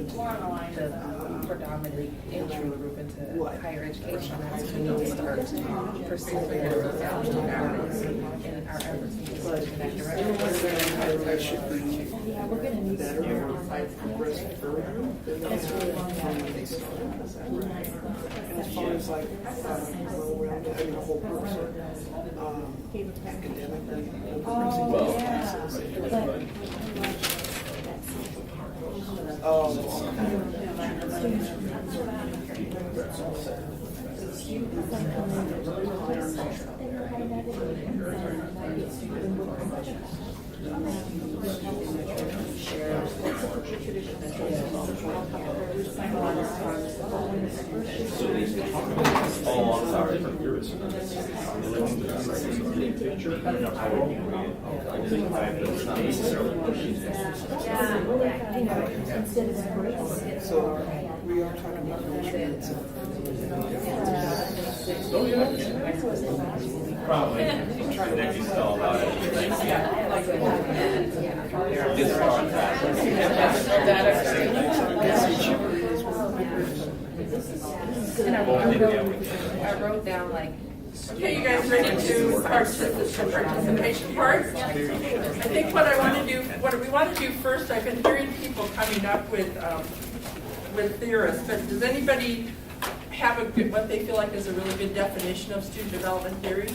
the predominant entry group into higher education. That's when we start pursuing in our efforts in that direction. That should be better or progress further than they have when they started. Is that right? And as far as like go around, I mean, a whole person, academically, progressing classes. Oh, I'm sorry. So we are talking about insurance. Oh, yeah. Probably. Next is all about it. And I wrote down like. Okay, you guys ready to participation part? I think what we want to do first, I've been hearing people coming up with theorists, but does anybody have what they feel like is a really good definition of student development theory?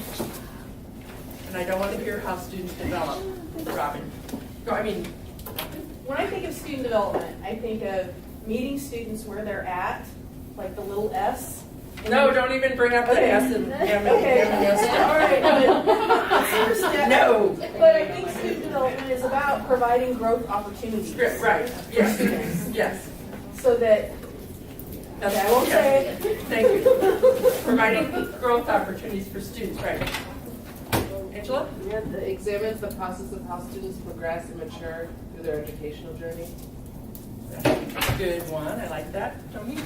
And I don't want to hear how students develop. Robin. When I think of student development, I think of meeting students where they're at, like the little S. No, don't even bring up the S and M. Okay. All right. No. But I think student development is about providing growth opportunities. Right. For Yes. students. Yes. So that, okay, I won't say it. Thank you. Providing growth opportunities for students, right. Angela? Yeah, it examines the process of how students progress and mature through their educational journey. Good one. I like that. Tony?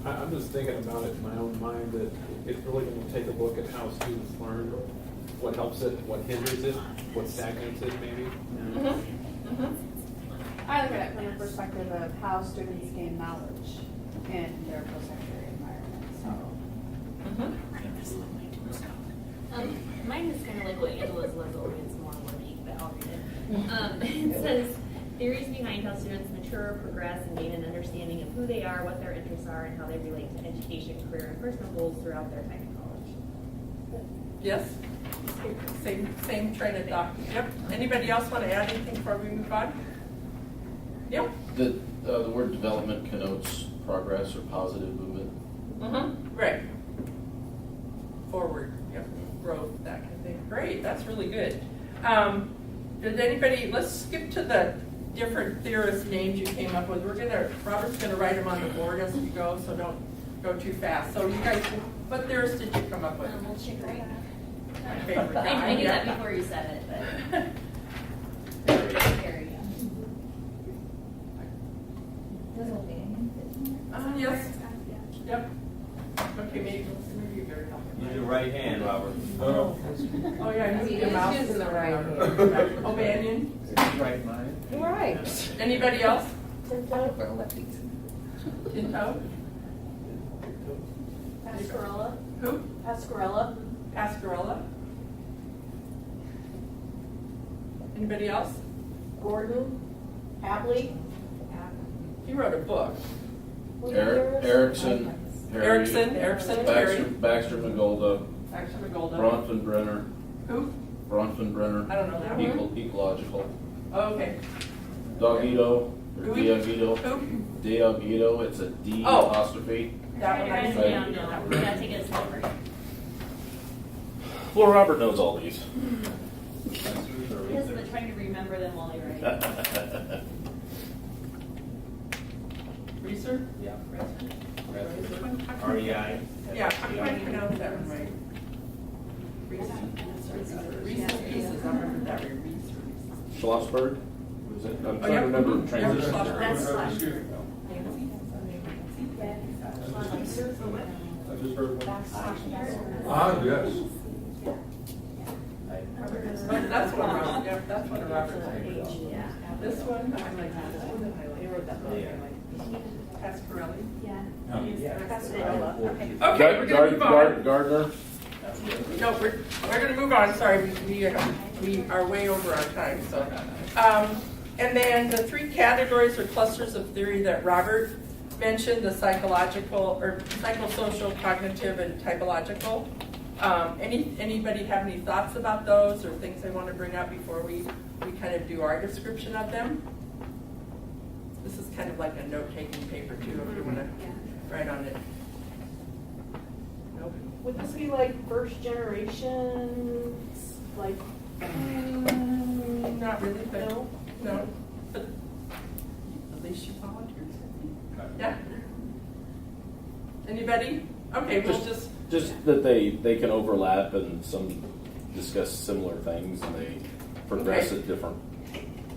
I'm just thinking about it in my own mind that it's really going to take a look at how students learn, what helps it, what hinders it, what stagnates it maybe. I look at it from the perspective of how students gain knowledge in their post-secondary environment. Mine is kind of like what Angela's was, only it's more wordy, but I'll read it. It says, theories behind how students mature, progress, and gain an understanding of who they are, what their interests are, and how they relate to education, career, and personal goals throughout their time in college. Yes? Same train of thought. Yep. Anybody else want to add anything before we move on? Yep. The word development connotes progress or positive movement. Right. Forward. Yep. Growth, that kind of thing. Great. That's really good. Did anybody, let's skip to the different theorist names you came up with. Robert's gonna write them on the board as we go, so don't go too fast. So you guys, what theorist did you come up with? We'll check right out. My favorite guy. I knew that before you said it, but. Harry. Yes. Yep. Okay, maybe you're very helpful. Use your right hand, Robert. Oh yeah, you need a mouse in the right hand. Oh, Banyan. Right mind. Right. Anybody else? For lefties. Tinto? Pascarella. Who? Pascarella. Pascarella? Anybody else? Gordon. Abley. He wrote a book. Erickson. Harry, Erickson, Terry. Baxter McGolda. Baxter McGolda. Bronfenbrenner. Who? Bronfenbrenner. I don't know that one. Ecological. Oh, okay. Dogito. Or Who? Diagito. Who? Diagito. It's a D Oh. apostrophe. That one I Write it see. down, no, we gotta take it a step further. Well, Robert knows all these. Yes, but trying to remember them while you're writing. Reeser? Yeah. Reeser. REI. Yeah, how do I pronounce that one right? Reeser. Reese's Pieces, I remember that one. Reeser. Schlossberg. Was it? I'm Oh, trying yeah. to remember Yeah, transition. Schlossberg. That's I just heard one. Yes. That's one of Robert's. Yeah, that's one of Robert's. Yeah. This one, I like this one. They wrote that book. Pasquarelli. Yeah. Pasquarella. Okay, we're gonna move on. Gardner? No, we're gonna move on, sorry, we are way over our time, so. And then the 3 categories or clusters of theory that Robert mentioned, the psychological, or psychosocial, cognitive, and typological. Anybody have any thoughts about those or things they want to bring up before we kind of do our description of them? This is kind of like a note-taking paper too, if you want to write on it. Nope. Would this be like first generation, like? Not really, but No? no. But at least you volunteered. Yeah. Anybody? Okay, we'll just. Just that they can overlap and some discuss similar things and they progress Okay. at different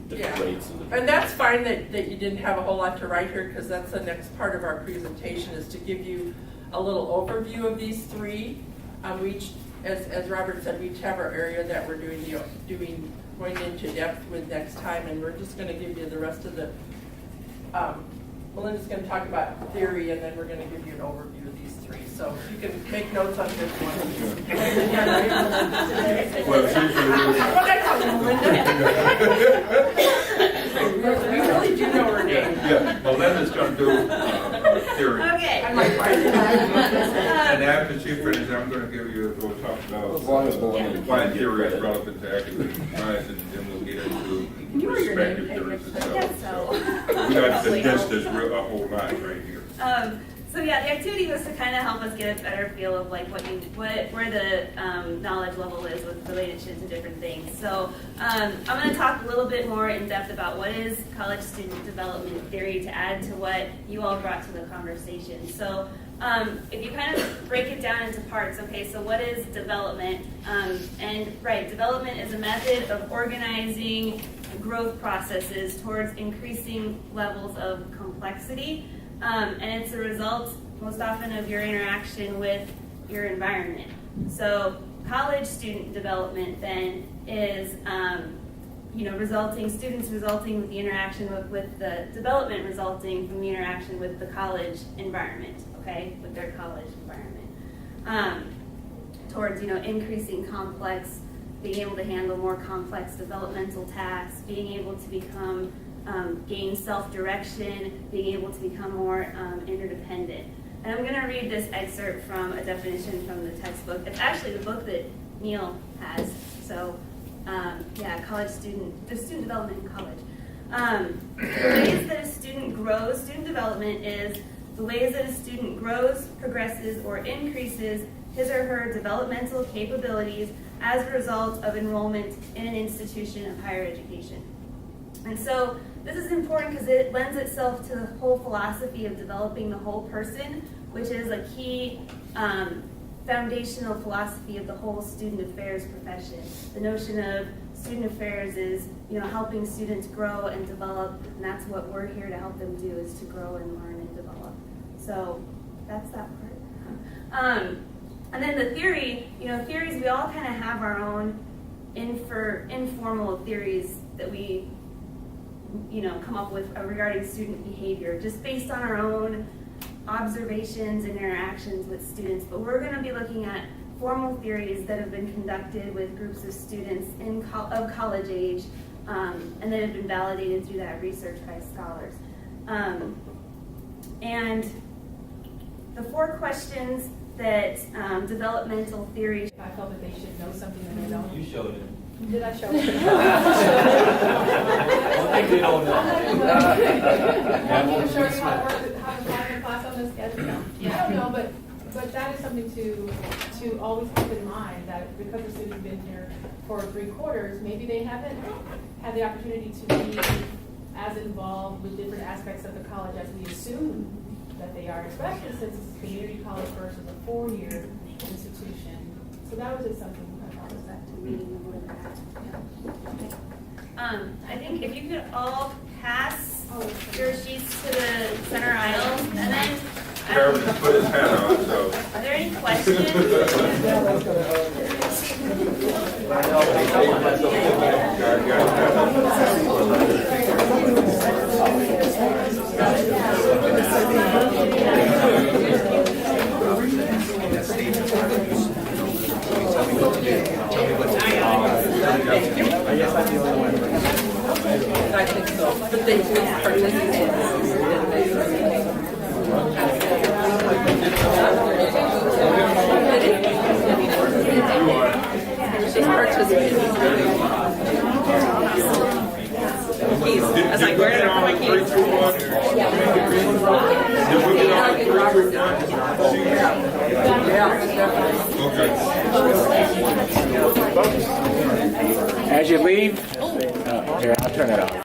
Yeah. rates. And that's fine that you didn't have a whole lot to write here, because that's the next part of our presentation, is to give you a little overview of these 3. We each, as Robert said, we each have our area that we're going into depth with next time, and we're just going to give you the rest of the. Melinda's going to talk about theory, and then we're going to give you an overview of these 3. So you can make notes on this one. What did I tell you, Melinda? We really do know her name. Yeah, Melinda's gonna do theory. Okay. I'm like, why did And after she finishes, I'm gonna give you, we'll talk about As long as Melinda why can theory is get relevant to academic science, and then we'll get into You were your name perspective tag theories next time. itself. We got to discuss this a whole lot right here. So yeah, the activity was to kind of help us get a better feel of like where the knowledge level is with related to different things. So I'm going to talk a little bit more in depth about what is college student development theory to add to what you all brought to the conversation. So if you kind of break it down into parts, okay, so what is development? Development is a method of organizing growth processes towards increasing levels of complexity. And it's a result most often of your interaction with your environment. So college student development then is, students resulting with the interaction with the development resulting from the interaction with the college environment, okay, with their college environment. Towards, increasing complex, being able to handle more complex developmental tasks, being able to gain self-direction, being able to become more interdependent. And I'm going to read this excerpt from a definition from the textbook. It's actually the book that Neil has. So, student development in college. The ways that a student grows, student development is the ways that a student grows, progresses, or increases his or her developmental capabilities as a result of enrollment in an institution of higher education. And so this is important because it lends itself to the whole philosophy of developing the whole person, which is a key foundational philosophy of the whole student affairs profession. The notion of student affairs is, helping students grow and develop, and that's what we're here to help them do, is to grow and learn and develop. So that's that part. And then the theory, theories, we all kind of have our own informal theories that we come up with regarding student behavior, just based on our own observations and interactions with students. But we're going to be looking at formal theories that have been conducted with groups of students of college age, and that have been validated through that research by scholars. And the 4 questions that developmental theory. I felt that they should know something that they don't. You showed it. Did I show it? I think we don't know. I need to show you how to plan your class on the schedule. I don't know, but that is something to always keep in mind, that because the student's been here for 3 quarters, maybe they haven't had the opportunity to be as involved with different aspects of the college as we assume that they are, especially since it's a community college versus a 4-year institution. So that was just something I thought was that to me. I think if you could all pass your sheets to the center aisle, and then Harold just put his hat on, so. are there any questions? I think so, but they do participate. She's participating. As I grab it on my keys. 3, 2, 1. Did we get on 3, 2, 1? Okay. As you leave, here, I'll turn it off.